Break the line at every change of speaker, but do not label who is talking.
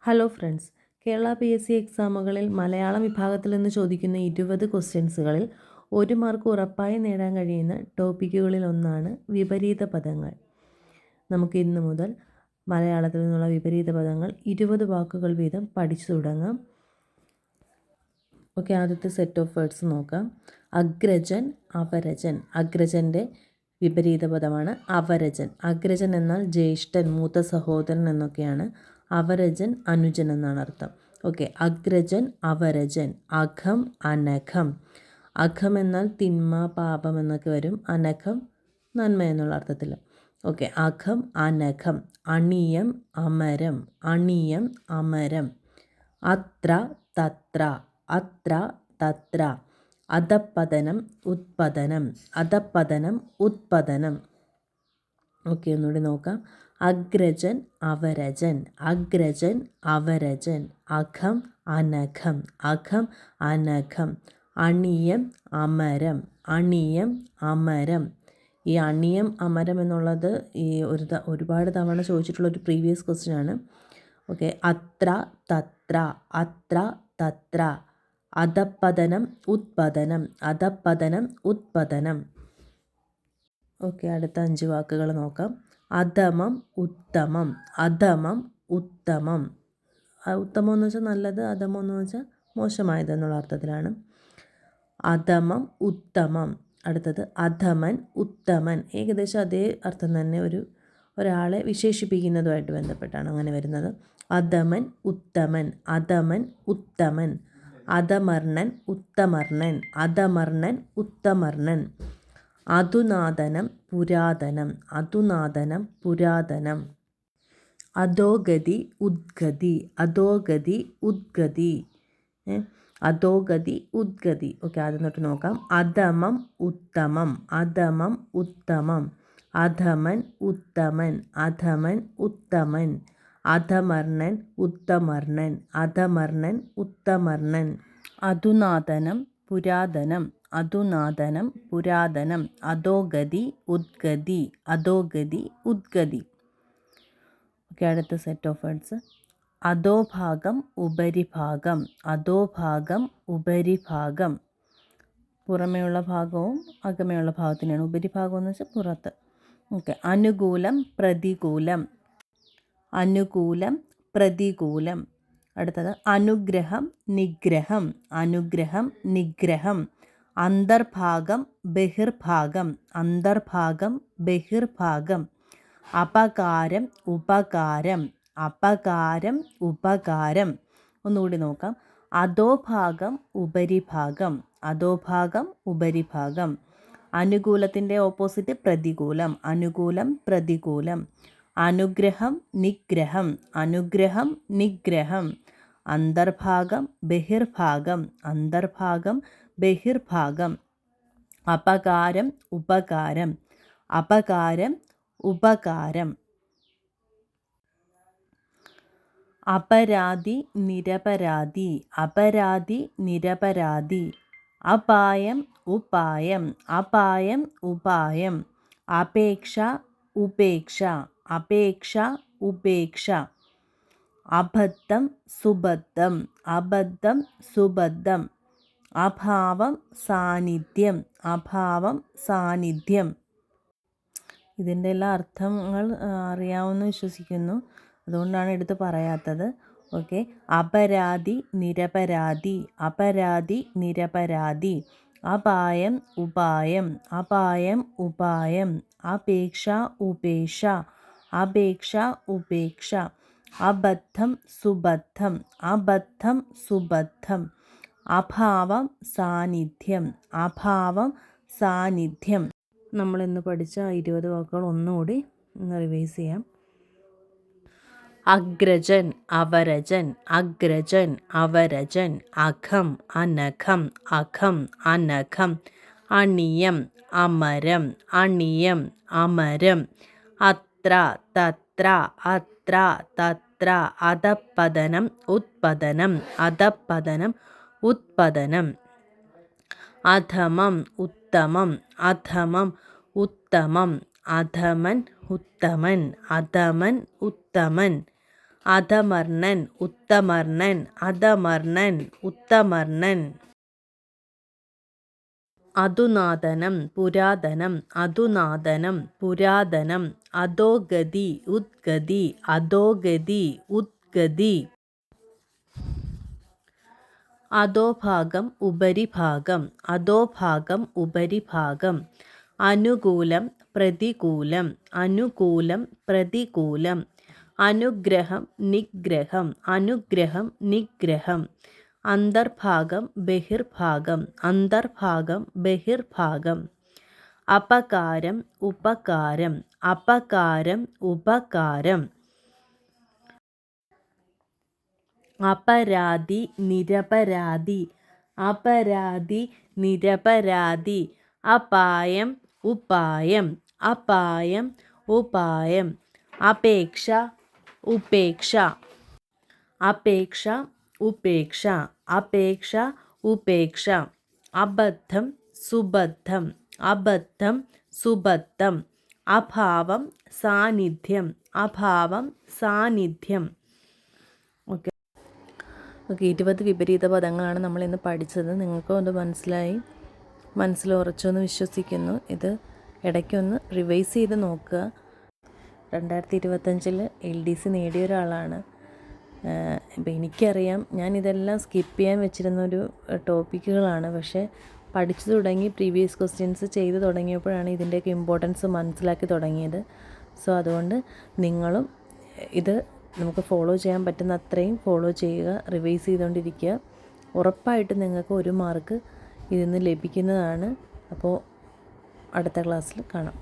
Hello friends, Kerala PSC എക്സാമുകളിൽ മലയാളം വിഭാഗത്തിൽ നിന്ന് ചോദിക്കുന്ന 20 ക്വസ്റ്റ്യൻസുകളിൽ 1 മാർക്ക് ഉറപ്പായി നേടാൻ കഴിയുന്ന ടോപ്പിക്കുകളിൽ ഒന്നാണ് വിപരീത പദങ്ങൾ. നമുക്ക് ഇന്ന് മുതൽ മലയാളത്തിൽ നിന്നുള്ള വിപരീത പദങ്ങൾ 20 വാക്കുകൾ വീതം പഠിച്ചു തുടങ്ങാം. ഓക്കെ, ആദ്യത്തെ സെറ്റ് ഓഫ് വേർഡ്സ് നോക്കാം. അഗ്രജൻ, അപരജൻ. അഗ്രജൻ്റെ വിപരീത പദമാണ് അപരജൻ. അഗ്രജൻ എന്നാൽ ജ്യേഷ്ഠൻ, മൂത്ത സഹോദരൻ എന്നൊക്കെയാണ്. അവരജൻ അനുജൻ എന്നാണ് അർത്ഥം. ഓക്കെ, അഗ്രജൻ, അവരജൻ. അഘം, അനഘം. അഘം എന്നാൽ തിന്മ, പാപം എന്നൊക്കെ വരും. അനഘം നന്മ എന്നുള്ള അർത്ഥത്തിൽ. Okay, അഘം, അനഘം. Onion, Amaram. Onion, Amaram. അത്ര, തത്ര. അത്ര, തത്ര. അധപ്പതനം, ഉത്പതനം. അധപ്പതനം, ഉത്പതനം. ഓക്കെ, ഒന്നുകൂടി നോക്കാം. അഗ്രജൻ, അവരജൻ. അഗ്രജൻ, അവരജൻ. അഘം, അനഘം. അഘം, അനഘം. അണിയം, അമരം. അണിയം, അമരം. ഈ അണിയം, അമരം എന്നുള്ളത് ഒരുപാട് തവണ ചോദിച്ചിട്ടുള്ളൊരു പ്രീവിയസ് ക്വസ്റ്റ്യൻ ആണ്. ഓക്കെ, അത്ര, തത്ര. അത്ര, തത്ര. അധപ്പതനം, ഉത്പതനം. അധപ്പതനം, ഉത്പതനം. ഓക്കെ, അടുത്ത 5 വാക്കുകൾ നോക്കാം. അധമം, ഉത്തമം. അധമം, ഉത്തമം. ഉത്തമം എന്ന് വെച്ചാൽ നല്ലത്, അധമം എന്ന് വെച്ചാൽ മോശമായത് എന്നുള്ള അർത്ഥത്തിലാണ്. അധമം, ഉത്തമം. അടുത്തത് അധമൻ, ഉത്തമൻ. ഏകദേശം അതേ അർത്ഥം തന്നെ, ഒരാളെ വിശേഷിപ്പിക്കുന്നതുമായിട്ട് ബന്ധപ്പെട്ടാണ് അങ്ങനെ വരുന്നത്. അധമൻ, ഉത്തമൻ. അധമൻ, ഉത്തമൻ. അധമർണൻ, ഉത്തമർണൻ. അധമർണൻ, ഉത്തമർണൻ. അധുനാതനം, പുരാതനം. അധുനാതനം, പുരാതനം. അധോഗതി, ഉദ്ഗതി. അധോഗതി, ഉദ്ഗതി. അധോഗതി, ഉദ്ഗതി. ഓക്കെ, ആദ്യം തൊട്ട് നോക്കാം. അധമം, ഉത്തമം. അധമം, ഉത്തമം. അധമൻ, ഉത്തമൻ. അധമൻ, ഉത്തമൻ. അധമർണൻ, ഉത്തമർണൻ. അധമർണൻ, ഉത്തമർണൻ. അധുനാതനം, പുരാതനം. അധുനാതനം, പുരാതനം. അധോഗതി, ഉദ്ഗതി. അധോഗതി, ഉദ്ഗതി. ഓക്കെ, അടുത്ത സെറ്റ് ഓഫ് വേർഡ്സ്. അധോഭാഗം, ഉപരിഭാഗം. അധോഭാഗം, ഉപരിഭാഗം. പുറമേയുള്ള ഭാഗവും അകമേയുള്ള ഭാഗത്തിനാണ്. ഉപരിഭാഗം എന്ന് വെച്ചാൽ പുറത്ത്. ഓക്കെ, അനുകൂലം, പ്രതികൂലം. അനുകൂലം, പ്രതികൂലം. അടുത്തത് അനുഗ്രഹം, നിഗ്രഹം. അനുഗ്രഹം, നിഗ്രഹം. അന്തർഭാഗം, ബഹിർഭാഗം. അന്തർഭാഗം, ബഹിർഭാഗം. അപകാരം, ഉപകാരം. അപകാരം, ഉപകാരം. ഒന്നുകൂടി നോക്കാം. അധോഭാഗം, ഉപരിഭാഗം. അധോഭാഗം, ഉപരിഭാഗം. അനുകൂലത്തിൻ്റെ ഓപ്പോസിറ്റ് പ്രതികൂലം. അനുകൂലം, പ്രതികൂലം. അനുഗ്രഹം, നിഗ്രഹം. അനുഗ്രഹം, നിഗ്രഹം. അന്തർഭാഗം, ബഹിർഭാഗം. അന്തർഭാഗം, ബഹിർഭാഗം. അപകാരം, ഉപകാരം. അപകാരം, ഉപകാരം. അപരാധി, നിരപരാധി. അപരാധി, നിരപരാധി. അപായം, ഉപായം. അപായം, ഉപായം. അപേക്ഷ, ഉപേക്ഷ. അപേക്ഷ, ഉപേക്ഷ. അബദ്ധം, സുബദ്ധം. അബദ്ധം, സുബദ്ധം. അഭാവം, സാന്നിധ്യം. അഭാവം, സാന്നിധ്യം. ഇതിൻ്റെ എല്ലാ അർത്ഥങ്ങൾ അറിയാമെന്ന് വിശ്വസിക്കുന്നു, അതുകൊണ്ടാണ് എടുത്ത് പറയാത്തത്. ഓക്കെ, അപരാധി, നിരപരാധി. അപരാധി, നിരപരാധി. അപായം, ഉപായം. അപായം, ഉപായം. അപേക്ഷ, ഉപേക്ഷ. അപേക്ഷ, ഉപേക്ഷ. അബദ്ധം, സുബദ്ധം. അബദ്ധം, സുബദ്ധം. അഭാവം, സാന്നിധ്യം. അഭാവം, സാന്നിധ്യം. നമ്മളിന്ന് പഠിച്ച 20 വാക്കുകൾ ഒന്നുകൂടി റിവൈസ് ചെയ്യാം. അഗ്രജൻ, അവരജൻ. അഗ്രജൻ, അവരജൻ. അഘം, അനഘം. അഘം, അനഘം. അണിയം, അമരം. അണിയം, അമരം. അത്ര, തത്ര. അത്ര, തത്ര. അധപ്പതനം, ഉത്പതനം. അധപ്പതനം, ഉത്പതനം. അധമം, ഉത്തമം. അധമം, ഉത്തമം. അധമൻ, ഉത്തമൻ. അധമൻ, ഉത്തമൻ. അധമർണൻ ഉത്തമർണൻ അധമർണൻ ഉത്തമർണൻ. അധുനാതനം പുരാതനം അധുനാതനം പുരാതനം. അധോഗതി ഉദ്ഗതി അധോഗതി ഉദ്ഗതി. അധോഭാഗം ഉപരിഭാഗം അധോഭാഗം ഉപരിഭാഗം. അനുകൂലം പ്രതികൂലം അനുകൂലം പ്രതികൂലം. അനുഗ്രഹം നിഗ്രഹം അനുഗ്രഹം നിഗ്രഹം. അന്തർഭാഗം ബഹിർഭാഗം അന്തർഭാഗം ബഹിർഭാഗം. അപകാരം ഉപകാരം അപകാരം ഉപകാരം. അപരാധി നിരപരാധി അപരാധി നിരപരാധി. അപായം ഉപായം അപായം ഉപായം. അപേക്ഷ ഉപേക്ഷ അപേക്ഷ ഉപേക്ഷ അപേക്ഷ ഉപേക്ഷ. അബദ്ധം സുബദ്ധം അബദ്ധം സുബദ്ധം. അഭാവം സാന്നിധ്യം അഭാവം സാന്നിധ്യം. ഓക്കെ 20 വിപരീത പദങ്ങളാണ് നമ്മളിന്ന് പഠിച്ചത്. നിങ്ങൾക്കും അത് മനസ്സിൽ ഉറച്ചെന്ന് വിശ്വസിക്കുന്നു. ഇത് ഇടയ്ക്കൊന്ന് റിവൈസ് ചെയ്ത് നോക്കുക. 2025 LDC നേടിയ ഒരാളാണ്. ഇപ്പം എനിക്കറിയാം ഞാനിതെല്ലാം സ്കിപ്പ് ചെയ്യാൻ വെച്ചിരുന്നൊരു ടോപ്പിക്കുകളാണ്. പക്ഷേ പഠിച്ചു തുടങ്ങി പ്രീവിയസ് ക്വസ്റ്റ്യൻസ് ചെയ്ത് തുടങ്ങിയപ്പോഴാണ് ഇതിൻ്റെയൊക്കെ ഇമ്പോർട്ടൻസ് മനസ്സിലാക്കി തുടങ്ങിയത്. സോ അതുകൊണ്ട് നിങ്ങളും ഇത് നമുക്ക് ഫോളോ ചെയ്യാൻ പറ്റുന്ന അത്രയും ഫോളോ ചെയ്യുക, റിവൈസ് ചെയ്തുകൊണ്ടിരിക്കുക. ഉറപ്പായിട്ടും നിങ്ങൾക്ക് 1 മാർക്ക് ഇതിൽ നിന്ന് ലഭിക്കുന്നതാണ്. അപ്പോൾ അടുത്ത ക്ലാസ്സിൽ കാണാം.